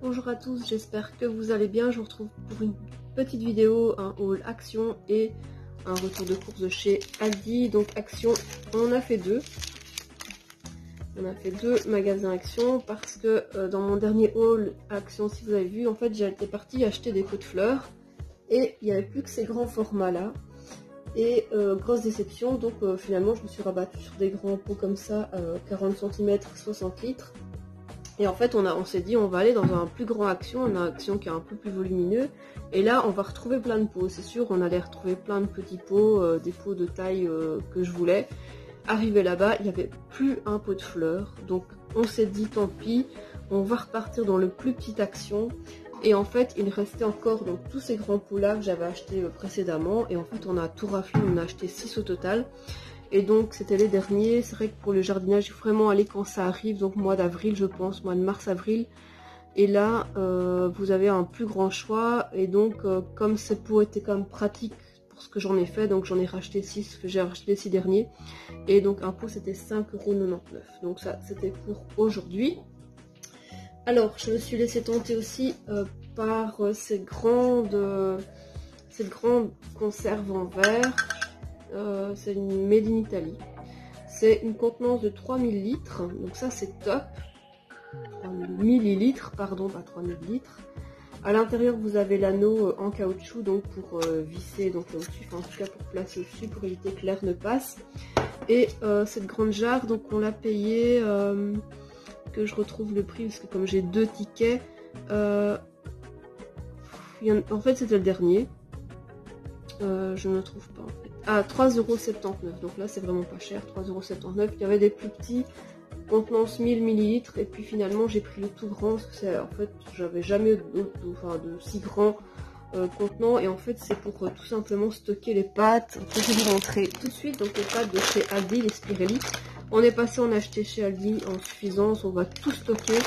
bonjour à tous, j'espère que vous allez bien. Je vous retrouve pour une petite vidéo, un haul Action et un retour de course de chez Aldi. Donc Action, on a fait deux. On a fait deux magasins Action parce que dans mon dernier haul Action, si vous avez vu, en fait j'étais partie acheter des pots de fleurs et il n'y avait plus que ces grands formats là. Et grosse déception, donc finalement je me suis rabattue sur des grands pots comme ça, 40 cm, 60 litres. Et en fait on s'est dit on va aller dans un plus grand Action, un Action qui est un peu plus volumineux. Et là on va retrouver plein de pots, c'est sûr, on allait retrouver plein de petits pots, des pots de taille que je voulais. Arrivé là-bas, il n'y avait plus un pot de fleurs, donc on s'est dit tant pis, on va repartir dans le plus petit Action. Et en fait il restait encore donc tous ces grands pots là que j'avais acheté précédemment, et en fait on a tout raflé, on a acheté 6 au total. Et donc c'était les derniers. C'est vrai que pour le jardinage, il faut vraiment aller quand ça arrive, donc mois d'avril je pense, mois de mars-avril. Et là vous avez un plus grand choix, et donc comme ces pots étaient quand même pratiques pour ce que j'en ai fait, donc j'en ai racheté 6, j'ai racheté les 6 derniers. Et donc un pot c'était 5,99 €, donc ça c'était pour aujourd'hui. Alors je me suis laissé tenter aussi par cette grande conserve en verre. C'est une Made in Italy. C'est une contenance de 3000 litres, donc ça c'est top. 3000 millilitres, pardon, pas 3000 litres. À l'intérieur vous avez l'anneau en caoutchouc, donc pour visser donc au-dessus, enfin, en tout cas pour placer au-dessus pour éviter que l'air ne passe. Et cette grande jarre, donc on l'a payé, que je retrouve le prix parce que comme j'ai deux tickets, en fait c'était le dernier. Je ne le trouve pas en fait. Ah, 3,79 €, donc là c'est vraiment pas cher, 3,79 €. Il y avait des plus petits, contenance 1000 ml, et puis finalement j'ai pris le tout grand parce que c'est, en fait j'avais jamais de si grand contenant, et en fait c'est pour tout simplement stocker les pâtes que je vais rentrer tout de suite. Donc les pâtes de chez Aldi, les Spirelli, on est passé en acheter chez Aldi en suffisance, on va tout stocker.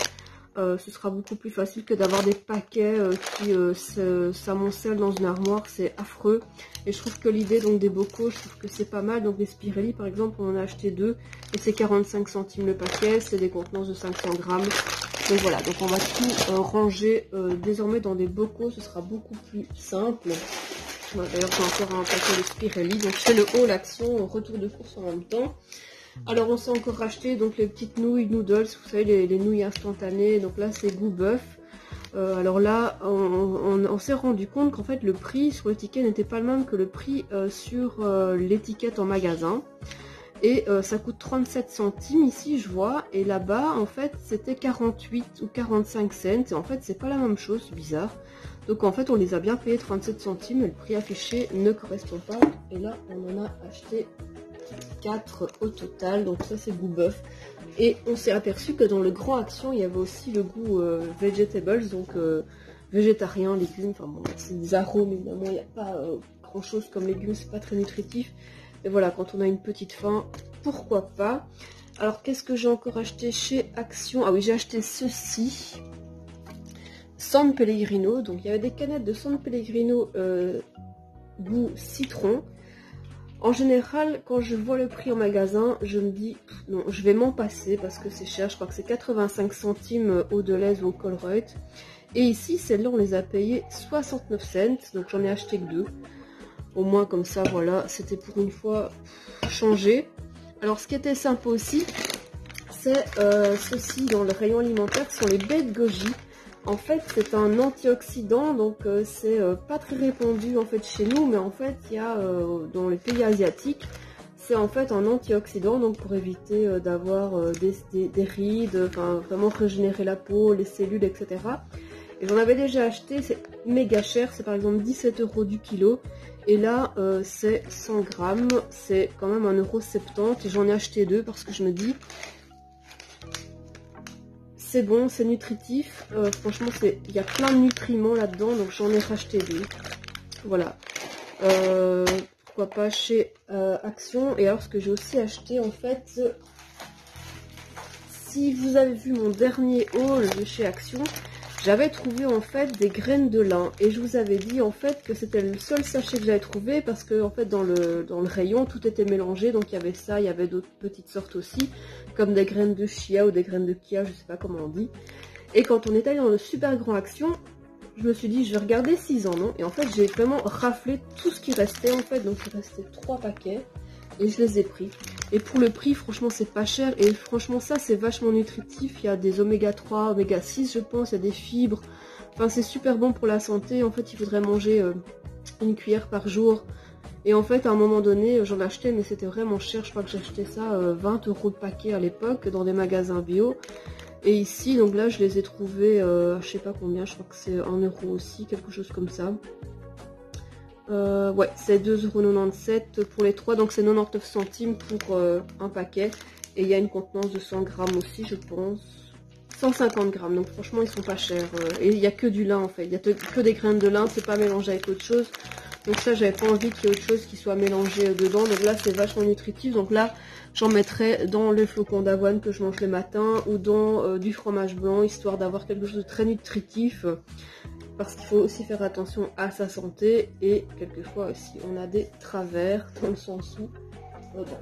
Ce sera beaucoup plus facile que d'avoir des paquets qui s'amoncellent dans une armoire, c'est affreux. Et je trouve que l'idée donc des bocaux, je trouve que c'est pas mal. Donc les Spirelli par exemple, on en a acheté deux et c'est 45 centimes le paquet, c'est des contenances de 500 grammes. Donc voilà, donc on va tout ranger désormais dans des bocaux, ce sera beaucoup plus simple. D'ailleurs j'ai encore un paquet de Spirelli, donc je fais le haul Action, retour de course en même temps. Alors on s'est encore racheté donc les petites nouilles noodles, vous savez les nouilles instantanées, donc là c'est goût bœuf. Alors là on s'est rendu compte qu'en fait le prix sur le ticket n'était pas le même que le prix sur l'étiquette en magasin. Et ça coûte 37 centimes ici je vois, et là-bas en fait c'était 48 ou 45 cents, et en fait c'est pas la même chose, c'est bizarre. Donc en fait on les a bien payés 37 centimes, mais le prix affiché ne correspond pas, et là on en a acheté 4 au total, donc ça c'est goût bœuf. Et on s'est aperçu que dans le grand Action il y avait aussi le goût vegetables, donc végétarien, légumes, enfin bon c'est des arômes évidemment, il n'y a pas grand chose comme légumes, c'est pas très nutritif. Et voilà, quand on a une petite faim, pourquoi pas. Alors qu'est-ce que j'ai encore acheté chez Action? Ah oui, j'ai acheté ceci, San Pellegrino. Donc il y avait des canettes de San Pellegrino goût citron. En général, quand je vois le prix en magasin, je me dis non, je vais m'en passer parce que c'est cher. Je crois que c'est 85 centimes au Delhaize ou au Colruyt. Et ici, celles-là, on les a payées 69 cents. Donc j'en ai acheté que deux. Au moins comme ça, voilà, c'était pour une fois changé. Alors ce qui était sympa aussi, c'est ceci dans le rayon alimentaire, ce sont les baies de goji. En fait c'est un antioxydant, donc c'est pas très répandu en fait chez nous, mais en fait il y a dans les pays asiatiques, c'est en fait un antioxydant, donc pour éviter d'avoir des rides, enfin vraiment régénérer la peau, les cellules, etc. Et j'en avais déjà acheté, c'est méga cher, c'est par exemple 17 € du kilo. Et là c'est 100 grammes, c'est quand même 1,70 €, et j'en ai acheté deux parce que je me dis c'est bon, c'est nutritif, franchement il y a plein de nutriments là-dedans, donc j'en ai racheté deux. Voilà, pourquoi pas chez Action. Et alors ce que j'ai aussi acheté en fait, si vous avez vu mon dernier haul de chez Action, j'avais trouvé en fait des graines de lin, et je vous avais dit en fait que c'était le seul sachet que j'avais trouvé parce que en fait dans le rayon tout était mélangé, donc il y avait ça, il y avait d'autres petites sortes aussi comme des graines de chia ou des graines de kia, je sais pas comment on dit. Et quand on est allé dans le super grand Action, je me suis dit je vais regarder 6 ans, non? Et en fait j'ai vraiment raflé tout ce qui restait en fait, donc il restait 3 paquets et je les ai pris. Et pour le prix, franchement c'est pas cher et franchement ça c'est vachement nutritif, il y a des oméga 3, oméga 6 je pense, il y a des fibres, enfin c'est super bon pour la santé. En fait il faudrait manger une cuillère par jour. Et en fait à un moment donné j'en achetais mais c'était vraiment cher, je crois que j'achetais ça 20 € le paquet à l'époque dans des magasins bio. Et ici, donc là, je les ai trouvés, je sais pas combien, je crois que c'est 1 € aussi, quelque chose comme ça. Ouais, c'est 2,97 € pour les 3, donc c'est 99 centimes pour un paquet. Et il y a une contenance de 100 grammes aussi, je pense. 150 grammes, donc franchement, ils sont pas chers. Et il n'y a que du lin en fait, il y a que des graines de lin, c'est pas mélangé avec autre chose. Donc ça, j'avais pas envie qu'il y ait autre chose qui soit mélangé dedans. Donc là, c'est vachement nutritif. Donc là, j'en mettrais dans le flocon d'avoine que je mange le matin ou dans du fromage blanc, histoire d'avoir quelque chose de très nutritif. Parce qu'il faut aussi faire attention à sa santé. Et quelquefois aussi, on a des travers dans le sens où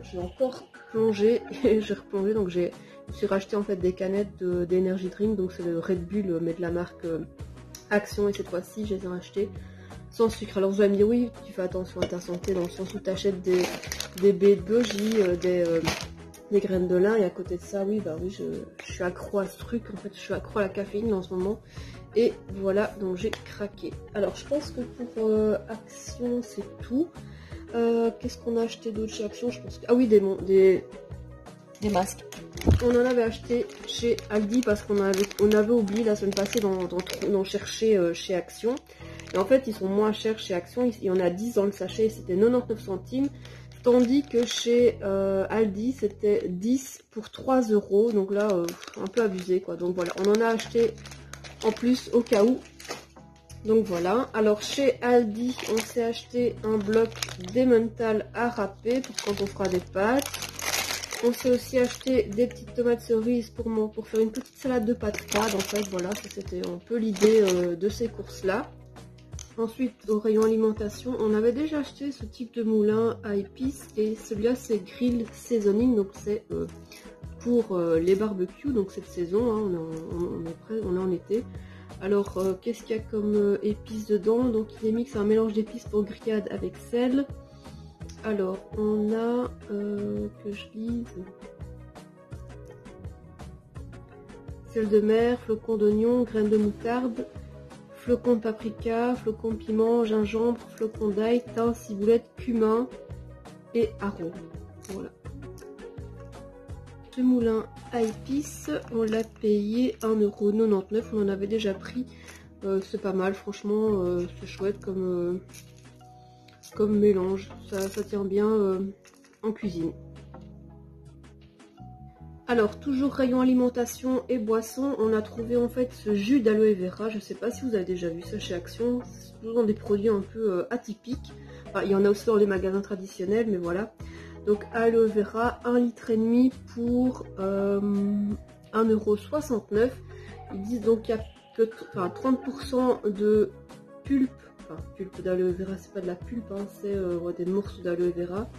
j'ai encore plongé et j'ai replongé. Donc je me suis racheté en fait des canettes d'énergie drink. Donc c'est le Red Bull, mais de la marque Action. Et cette fois-ci, je les ai rachetées sans sucre. Alors vous allez me dire oui, tu fais attention à ta santé dans le sens où tu achètes des baies de goji, des graines de lin, et à côté de ça, oui, bah oui, je suis accro à ce truc, en fait je suis accro à la caféine en ce moment, et voilà, donc j'ai craqué. Alors je pense que pour Action c'est tout. Qu'est-ce qu'on a acheté d'autre chez Action? Je pense que... Ah oui, des masques. On en avait acheté chez Aldi parce qu'on avait oublié la semaine passée d'en chercher chez Action. Et en fait, ils sont moins chers chez Action. Il y en a 10 dans le sachet, c'était 99 centimes. Tandis que chez Aldi, c'était 10 pour 3 €. Donc là, un peu abusé quoi. Donc voilà, on en a acheté en plus au cas où. Donc voilà. Alors chez Aldi, on s'est acheté un bloc d'emmental à râper pour quand on fera des pâtes. On s'est aussi acheté des petites tomates cerises pour faire une petite salade de pâtes froides. En fait, voilà, c'était un peu l'idée de ces courses-là. Ensuite, au rayon alimentation, on avait déjà acheté ce type de moulin à épices. Et celui-là, c'est Grill Seasoning. Donc c'est pour les barbecues, donc cette saison, hein, on est en été. Alors, qu'est-ce qu'il y a comme épices dedans? Donc il est mixé un mélange d'épices pour grillade avec sel. Alors, on a, que je lise, sel de mer, flocons d'oignon, graines de moutarde, flocons de paprika, flocons de piment, gingembre, flocons d'ail, thym, ciboulette, cumin et arôme. Voilà. Ce moulin à épices, on l'a payé 1,99 €. On en avait déjà pris. C'est pas mal, franchement, c'est chouette comme mélange. Ça tient bien en cuisine. Alors, toujours rayon alimentation et boissons, on a trouvé en fait ce jus d'aloe vera. Je ne sais pas si vous avez déjà vu ça chez Action. C'est toujours des produits un peu atypiques. Enfin, il y en a aussi dans les magasins traditionnels, mais voilà. Donc, aloe vera, 1,5 litre pour 1,69 €. Ils disent donc qu'il y a que 30% de pulpe. Enfin, pulpe d'aloe vera, c'est pas de la pulpe, hein, c'est des morceaux d'aloe vera.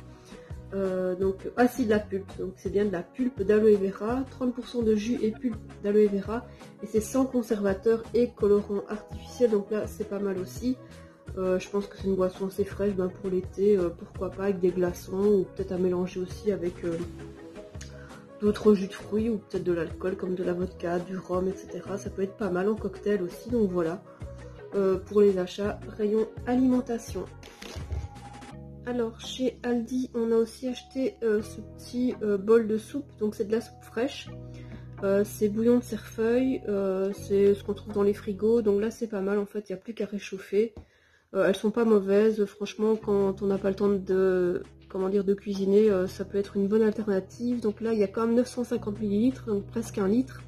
C'est de la pulpe, donc c'est bien de la pulpe d'aloe vera, 30% de jus et pulpe d'aloe vera, et c'est sans conservateur et colorant artificiel, donc là c'est pas mal aussi. Je pense que c'est une boisson assez fraîche pour l'été, pourquoi pas avec des glaçons, ou peut-être à mélanger aussi avec d'autres jus de fruits, ou peut-être de l'alcool comme de la vodka, du rhum, etc. Ça peut être pas mal en cocktail aussi, donc voilà. Pour les achats, rayon alimentation. Alors chez Aldi, on a aussi acheté ce petit bol de soupe, donc c'est de la soupe fraîche. C'est bouillon de cerfeuil, c'est ce qu'on trouve dans les frigos, donc là c'est pas mal en fait, il n'y a plus qu'à réchauffer. Elles sont pas mauvaises, franchement quand on n'a pas le temps de cuisiner, ça peut être une bonne alternative. Donc là il y a quand même 950 ml, donc presque 1 litre.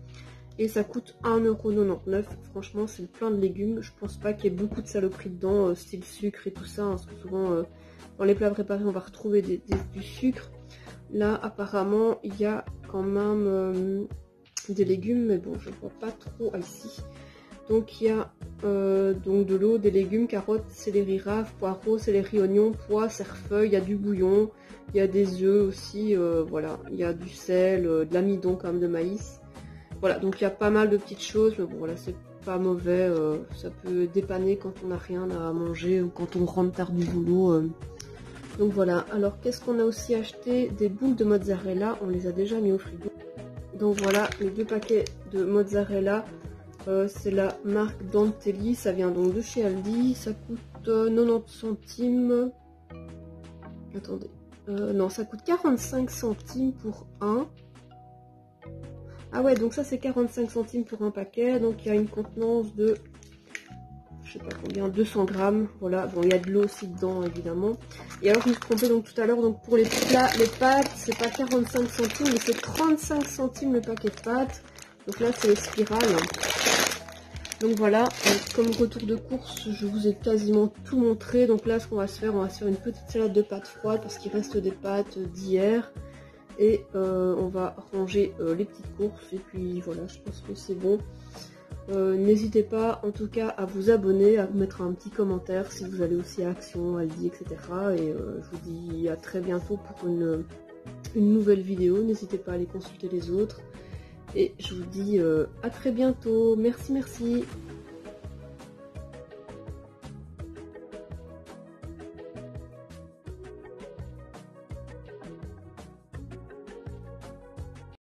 Et ça coûte 1,99 €. Franchement, c'est plein de légumes. Je pense pas qu'il y ait beaucoup de saloperies dedans, style sucre et tout ça. Parce que souvent, dans les plats préparés, on va retrouver du sucre. Là, apparemment, il y a quand même des légumes. Mais bon, je ne vois pas trop ici. Donc, il y a donc de l'eau, des légumes, carottes, céleri rave, poireaux, céleri, oignons, pois, cerfeuil. Il y a du bouillon. Il y a des œufs aussi. Voilà. Il y a du sel, de l'amidon quand même de maïs. Voilà, donc il y a pas mal de petites choses, mais bon voilà, c'est pas mauvais, ça peut dépanner quand on n'a rien à manger ou quand on rentre tard du boulot. Donc voilà, alors qu'est-ce qu'on a aussi acheté? Des boules de mozzarella, on les a déjà mis au frigo. Donc voilà, les 2 paquets de mozzarella, c'est la marque Dantelli, ça vient donc de chez Aldi, ça coûte 90 centimes. Attendez, non, ça coûte 45 centimes pour un. Ah ouais, donc ça c'est 45 centimes pour un paquet, donc il y a une contenance de, je sais pas combien, 200 grammes, voilà, bon il y a de l'eau aussi dedans évidemment. Et alors je me suis trompée donc tout à l'heure, donc pour les plats, les pâtes, c'est pas 45 centimes, mais c'est 35 centimes le paquet de pâtes, donc là c'est les spirales. Donc voilà, comme retour de course, je vous ai quasiment tout montré, donc là ce qu'on va se faire, on va se faire une petite salade de pâtes froides, parce qu'il reste des pâtes d'hier. Et on va ranger les petites courses et puis voilà, je pense que c'est bon. N'hésitez pas en tout cas à vous abonner, à vous mettre un petit commentaire si vous allez aussi à Action, Aldi, etc. Et je vous dis à très bientôt pour une nouvelle vidéo. N'hésitez pas à aller consulter les autres. Et je vous dis à très bientôt. Merci, merci.